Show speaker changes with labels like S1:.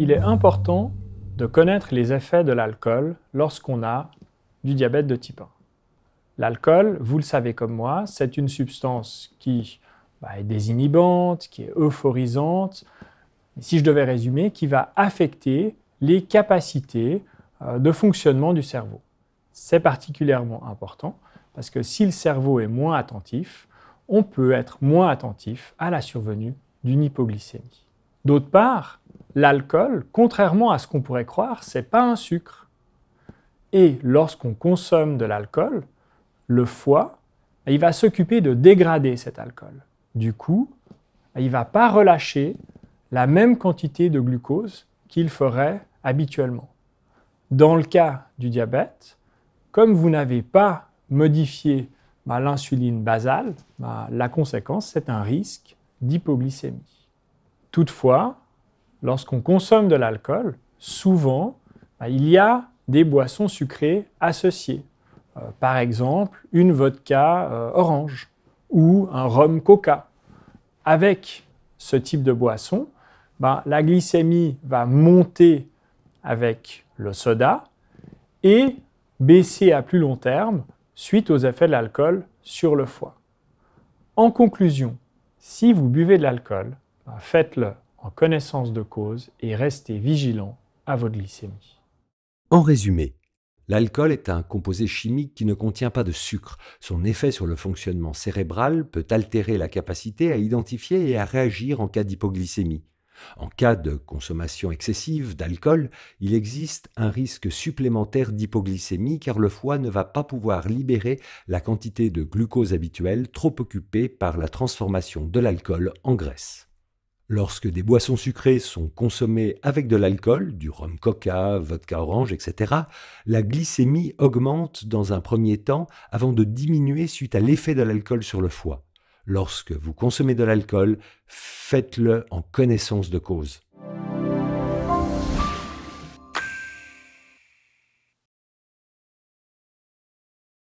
S1: il est important de connaître les effets de l'alcool lorsqu'on a du diabète de type 1. L'alcool, vous le savez comme moi, c'est une substance qui est désinhibante, qui est euphorisante, et si je devais résumer, qui va affecter les capacités de fonctionnement du cerveau. C'est particulièrement important parce que si le cerveau est moins attentif, on peut être moins attentif à la survenue d'une hypoglycémie. D'autre part, l'alcool, contrairement à ce qu'on pourrait croire, ce n'est pas un sucre. Et lorsqu'on consomme de l'alcool, le foie, il va s'occuper de dégrader cet alcool. Du coup, il ne va pas relâcher la même quantité de glucose qu'il ferait habituellement. Dans le cas du diabète, comme vous n'avez pas modifié l'insuline basale, la conséquence, c'est un risque d'hypoglycémie. Toutefois, lorsqu'on consomme de l'alcool, souvent, il y a des boissons sucrées associées. Par exemple, une vodka orange ou un rhum coca. Avec ce type de boisson, la glycémie va monter avec le soda et baisser à plus long terme suite aux effets de l'alcool sur le foie. En conclusion, si vous buvez de l'alcool, faites-le en connaissance de cause et restez vigilant à votre glycémie.
S2: En résumé, l'alcool est un composé chimique qui ne contient pas de sucre. Son effet sur le fonctionnement cérébral peut altérer la capacité à identifier et à réagir en cas d'hypoglycémie. En cas de consommation excessive d'alcool, il existe un risque supplémentaire d'hypoglycémie car le foie ne va pas pouvoir libérer la quantité de glucose habituelle trop occupée par la transformation de l'alcool en graisse. Lorsque des boissons sucrées sont consommées avec de l'alcool, du rhum coca, vodka orange, etc., la glycémie augmente dans un premier temps avant de diminuer suite à l'effet de l'alcool sur le foie. Lorsque vous consommez de l'alcool, faites-le en connaissance de cause.